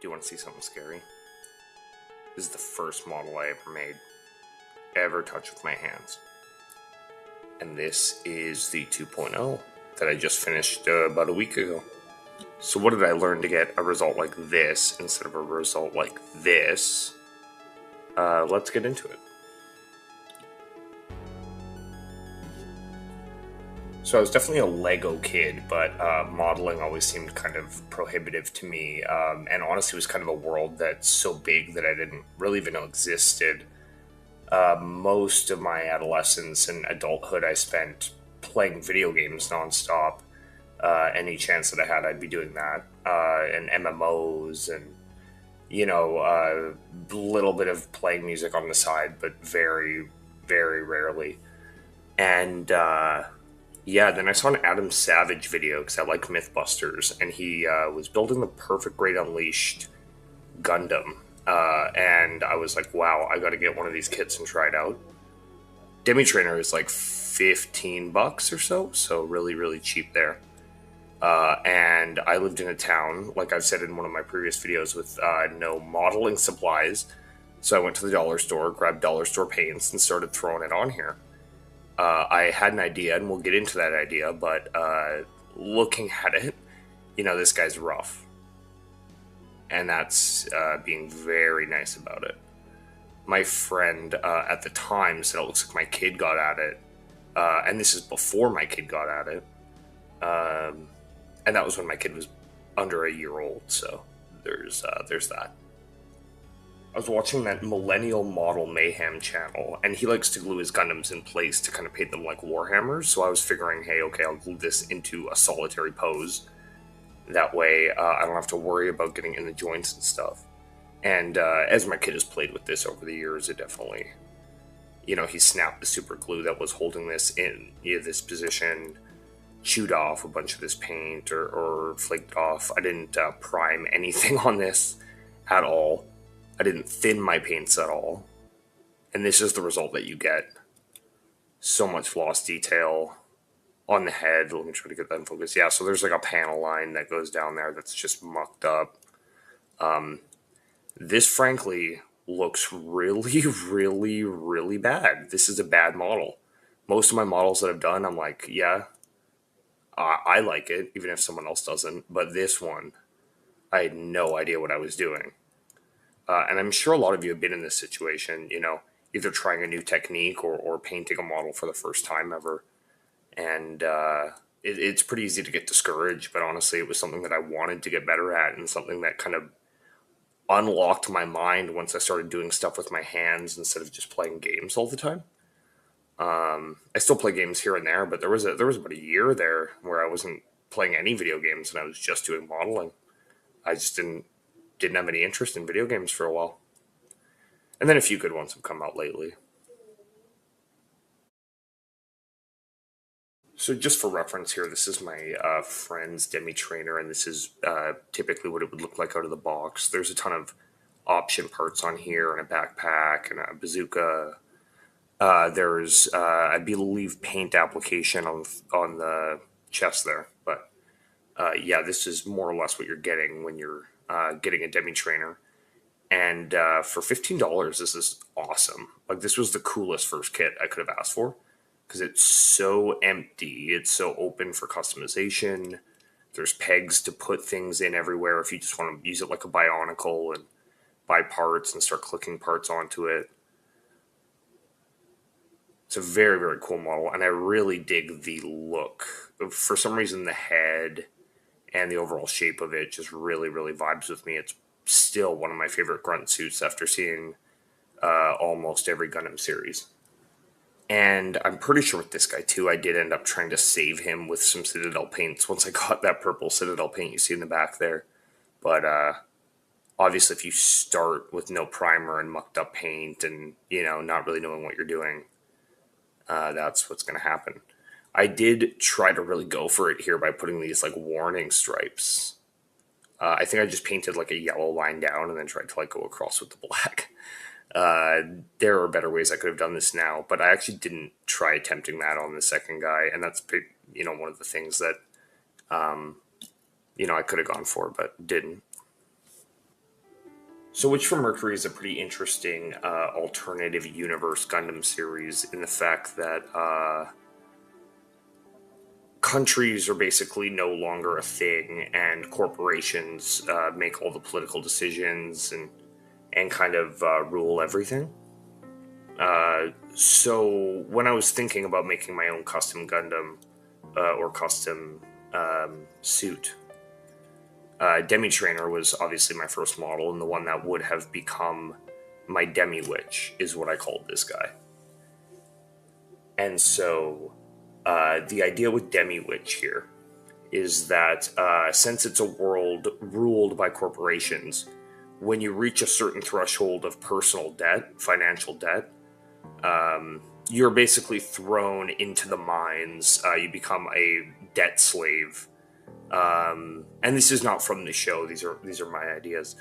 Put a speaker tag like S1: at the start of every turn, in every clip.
S1: Do you want to see something scary? This is the first model I ever touched with my hands. And this is the 2.0 that I just finished about a week ago. So what did I learn to get a result like this instead of a result like this? Let's get into it. So I was definitely a Lego kid, but modeling always seemed kind of prohibitive to me. And honestly, it was kind of a world that's so big that I didn't really even know existed. Most of my adolescence and adulthood I spent playing video games nonstop. Any chance that I had, I'd be doing that. And MMOs and, a little bit of playing music on the side, but very, very rarely. And then I saw an Adam Savage video because I like Mythbusters, and he was building the perfect Great Unleashed Gundam. And I was like, wow, I got to get one of these kits and try it out. Demi-Trainer is like $15 or so really, really cheap there. And I lived in a town, like I've said in one of my previous videos, with no modeling supplies. So I went to the dollar store, grabbed dollar store paints, and started throwing it on here. I had an idea, and we'll get into that idea, but looking at it, this guy's rough. And that's being very nice about it. My friend at the time said it looks like my kid got at it. And this is before my kid got at it. And that was when my kid was under a year old, so there's that. I was watching that Millennial Model Mayhem channel, and he likes to glue his Gundams in place to kind of paint them like Warhammers, so I was figuring, hey, okay, I'll glue this into a solitary pose. That way, I don't have to worry about getting in the joints and stuff. And as my kid has played with this over the years, it definitely, he snapped the super glue that was holding this in this position, chewed off a bunch of this paint or flaked off. I didn't prime anything on this at all. I didn't thin my paints at all. And this is the result that you get. So much floss detail on the head. Let me try to get that in focus. Yeah, so there's like a panel line that goes down there that's just mucked up. This, frankly, looks really, really, really bad. This is a bad model. Most of my models that I've done, I'm like, yeah, I like it, even if someone else doesn't. But this one, I had no idea what I was doing. And I'm sure a lot of you have been in this situation, either trying a new technique or painting a model for the first time ever. And it's pretty easy to get discouraged, but honestly, it was something that I wanted to get better at and something that kind of unlocked my mind once I started doing stuff with my hands instead of just playing games all the time. I still play games here and there, but there was about a year there where I wasn't playing any video games and I was just doing modeling. I just didn't have any interest in video games for a while. And then a few good ones have come out lately. So just for reference here, this is my friend's Demi-Trainer, and this is typically what it would look like out of the box. There's a ton of option parts on here, and a backpack, and a bazooka. There's, I believe, paint application on the chest there. But yeah, this is more or less what you're getting when you're getting a Demi-Trainer. And for $15, this is awesome. Like, this was the coolest first kit I could have asked for. Because it's so empty, it's so open for customization. There's pegs to put things in everywhere if you just want to use it like a Bionicle and buy parts and start clicking parts onto it. It's a very, very cool model, and I really dig the look. For some reason, the head and the overall shape of it just really, really vibes with me. It's still one of my favorite grunt suits after seeing almost every Gundam series. And I'm pretty sure with this guy, too, I did end up trying to save him with some Citadel paints once I got that purple Citadel paint you see in the back there. But obviously, if you start with no primer and mucked up paint and, not really knowing what you're doing, that's what's going to happen. I did try to really go for it here by putting these, like, warning stripes. I think I just painted, like, a yellow line down and then tried to, like, go across with the black. There are better ways I could have done this now, but I actually didn't try attempting that on the second guy, and that's, one of the things that, I could have gone for, but didn't. So Witch from Mercury is a pretty interesting alternative universe Gundam series in the fact that countries are basically no longer a thing, and corporations make all the political decisions and kind of rule everything. So when I was thinking about making my own custom Gundam or custom suit, Demi-Trainer was obviously my first model, and the one that would have become my Demi-Witch is what I called this guy. And so the idea with Demi-Witch here is that since it's a world ruled by corporations, when you reach a certain threshold of personal debt, financial debt, you're basically thrown into the mines. You become a debt slave. And this is not from the show. These are my ideas.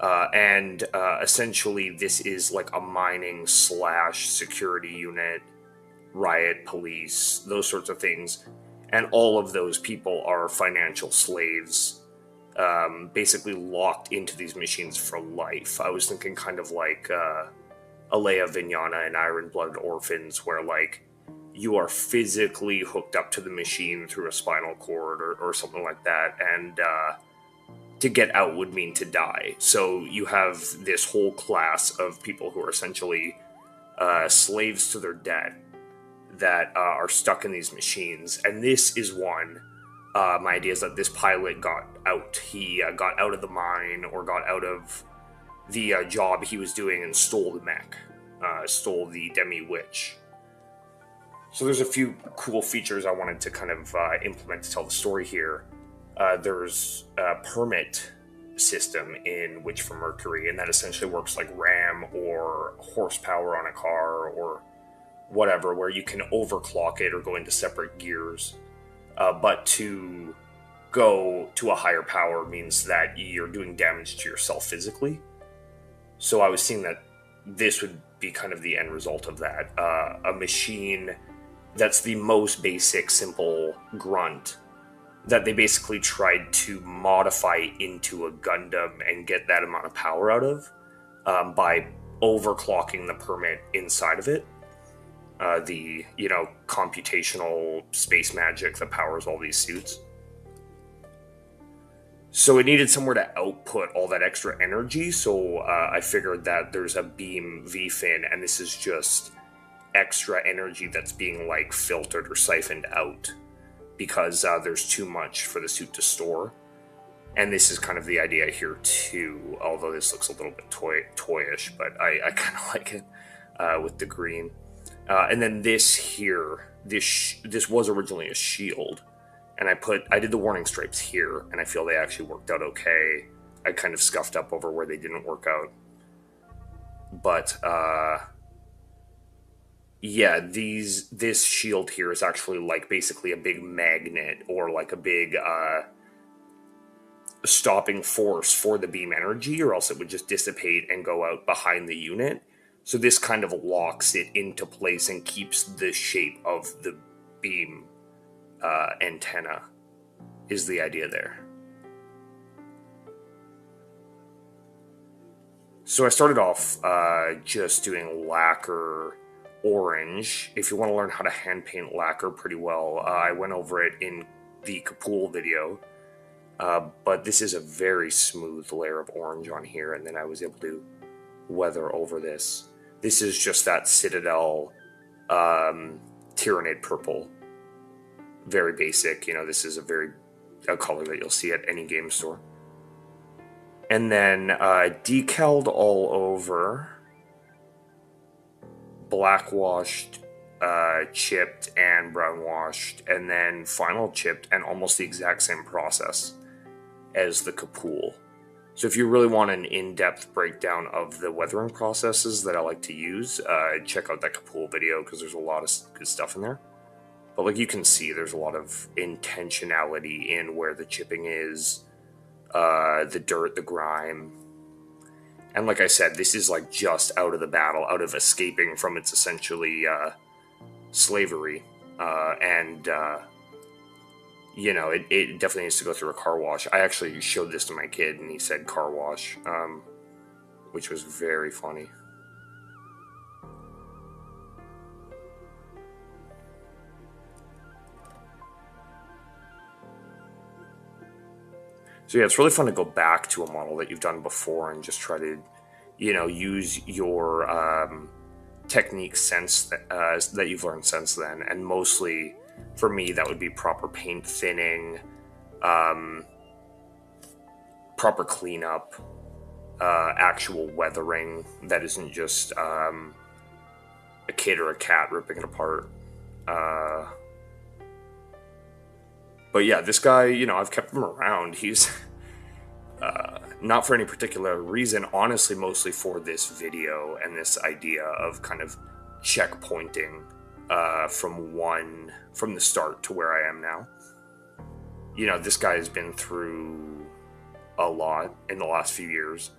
S1: And essentially, this is like a mining / security unit, riot police, those sorts of things. And all of those people are financial slaves, basically locked into these machines for life. I was thinking kind of like Alea Vignana and Iron Blood Orphans, where like you are physically hooked up to the machine through a spinal cord or something like that, and to get out would mean to die. So you have this whole class of people who are essentially slaves to their debt that are stuck in these machines, and this is one. My idea is that this pilot got out. He got out of the mine or got out of the job he was doing and stole the mech, stole the Demi-Witch. So there's a few cool features I wanted to kind of implement to tell the story here. There's a permit system in Witch from Mercury, and that essentially works like RAM or horsepower on a car or whatever, where you can overclock it or go into separate gears. But to go to a higher power means that you're doing damage to yourself physically. So I was seeing that this would be kind of the end result of that. A machine that's the most basic, simple grunt that they basically tried to modify into a Gundam and get that amount of power out of by overclocking the permit inside of it. The, computational space magic that powers all these suits. So it needed somewhere to output all that extra energy, so I figured that there's a beam V-fin, and this is just extra energy that's being, like, filtered or siphoned out because there's too much for the suit to store. And this is kind of the idea here, too, although this looks a little bit toyish, but I kind of like it with the green. And then this here, this was originally a shield, and I did the warning stripes here, and I feel they actually worked out okay. I kind of scuffed up over where they didn't work out. But, yeah, this shield here is actually like basically a big magnet or like a big stopping force for the beam energy, or else it would just dissipate and go out behind the unit. So this kind of locks it into place and keeps the shape of the beam antenna, is the idea there. So I started off just doing lacquer orange. If you want to learn how to hand paint lacquer pretty well, I went over it in the Kapool video. But this is a very smooth layer of orange on here, and then I was able to weather over this. This is just that Citadel Tyrannid purple. Very basic. This is a color that you'll see at any game store. And then decaled all over, black washed, chipped, and brown washed, and then final chipped, and almost the exact same process as the Kapool. So if you really want an in-depth breakdown of the weathering processes that I like to use, check out that Kapool video, because there's a lot of good stuff in there. But like you can see, there's a lot of intentionality in where the chipping is, the dirt, the grime. And like I said, this is like just out of the battle, out of escaping from its essentially slavery. It definitely needs to go through a car wash. I actually showed this to my kid, and he said car wash. which was very funny. So yeah, it's really fun to go back to a model that you've done before and just try to, use your technique that you've learned since then. And mostly, for me, that would be proper paint thinning, proper cleanup, actual weathering that isn't just a kid or a cat ripping it apart. But yeah, this guy, I've kept him around. He's not for any particular reason, honestly, mostly for this video and this idea of kind of checkpointing from the start to where I am now. This guy has been through a lot in the last few years.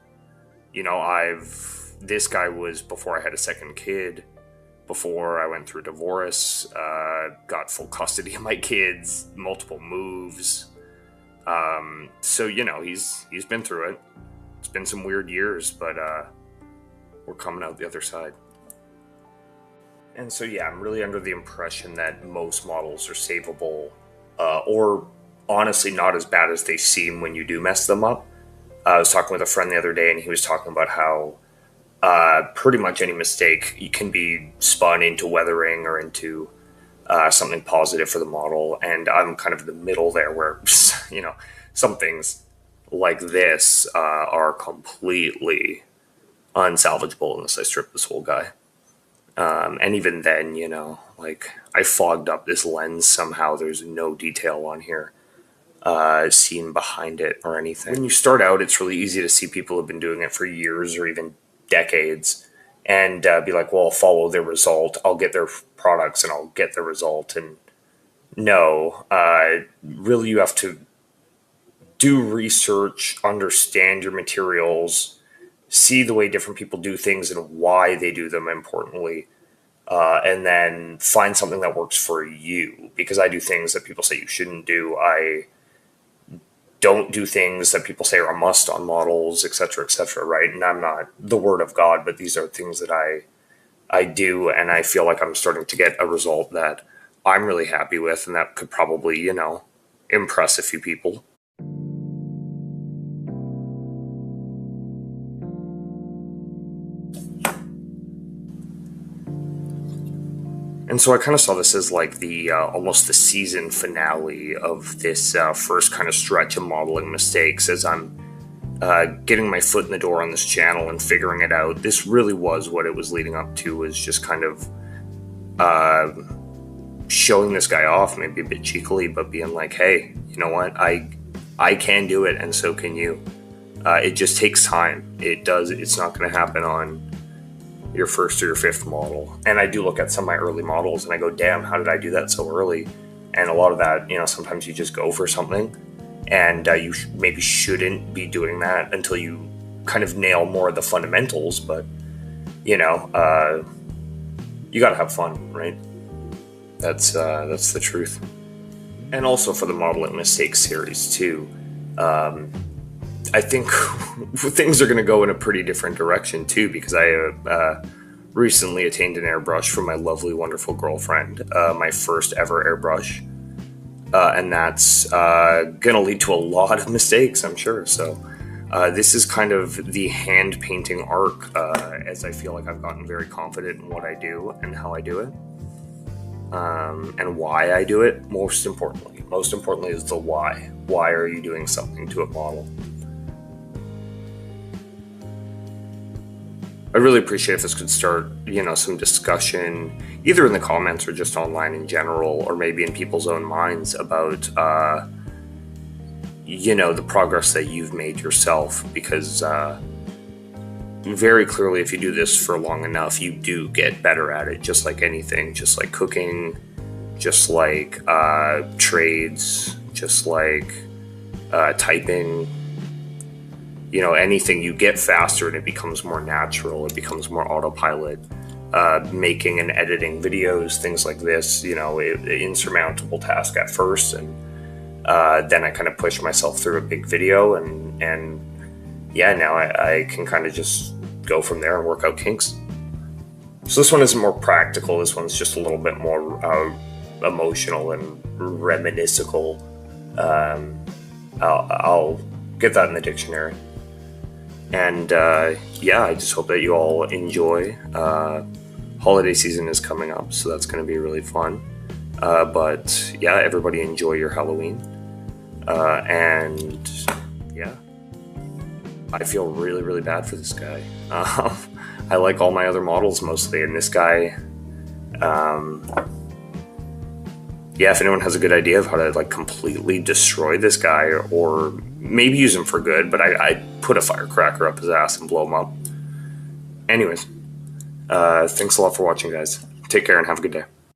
S1: This guy was before I had a second kid, before I went through divorce, got full custody of my kids, multiple moves. So, he's been through it. It's been some weird years, but we're coming out the other side. And so, yeah, I'm really under the impression that most models are savable, or honestly not as bad as they seem when you do mess them up. I was talking with a friend the other day, and he was talking about how pretty much any mistake can be spun into weathering or into something positive for the model. And I'm kind of in the middle there where, some things like this are completely unsalvageable unless I strip this whole guy. And even then, I fogged up this lens somehow. There's no detail on here seen behind it or anything. When you start out, it's really easy to see people who've been doing it for years or even decades and be like, well, I'll follow their result. I'll get their products and I'll get the result. And no, really you have to do research, understand your materials, see the way different people do things and why they do them, importantly, and then find something that works for you. Because I do things that people say you shouldn't do. I don't do things that people say are a must on models, etc., right? And I'm not the word of God, but these are things that I do, and I feel like I'm starting to get a result that I'm really happy with, and that could probably, impress a few people. And so I kind of saw this as like the almost the season finale of this first kind of stretch of modeling mistakes as I'm getting my foot in the door on this channel and figuring it out. This really was what it was leading up to, was just kind of showing this guy off, maybe a bit cheekily, but being like, hey, you know what? I can do it, and so can you. It just takes time. It's not going to happen on your first or your fifth model. And I do look at some of my early models and I go, damn, how did I do that so early? And a lot of that, sometimes you just go for something and you maybe shouldn't be doing that until you kind of nail more of the fundamentals. But, you got to have fun, right? That's the truth. And also for the Modeling Mistakes series too, I think things are going to go in a pretty different direction too, because I recently attained an airbrush from my lovely, wonderful girlfriend, my first ever airbrush. And that's going to lead to a lot of mistakes, I'm sure. So this is kind of the hand painting arc, as I feel like I've gotten very confident in what I do and how I do it. And why I do it, most importantly is the why. Why are you doing something to a model? I'd really appreciate if this could start, some discussion, either in the comments or just online in general, or maybe in people's own minds about, the progress that you've made yourself. Because very clearly, if you do this for long enough, you do get better at it, just like anything, just like cooking, just like trades, just like typing. Anything, you get faster and it becomes more natural, it becomes more autopilot. Making and editing videos, things like this, an insurmountable task at first, and then I kind of push myself through a big video, and now I can kind of just go from there and work out kinks. So this one is more practical. This one's just a little bit more emotional and reminiscible. I'll get that in the dictionary. And yeah, I just hope that you all enjoy. Holiday season is coming up, so that's going to be really fun. But yeah, everybody enjoy your Halloween. And yeah, I feel really, really bad for this guy. I like all my other models mostly, and this guy, yeah, if anyone has a good idea of how to like completely destroy this guy, or maybe use him for good, but I'd put a firecracker up his ass and blow him up. Anyways, thanks a lot for watching, guys. Take care and have a good day.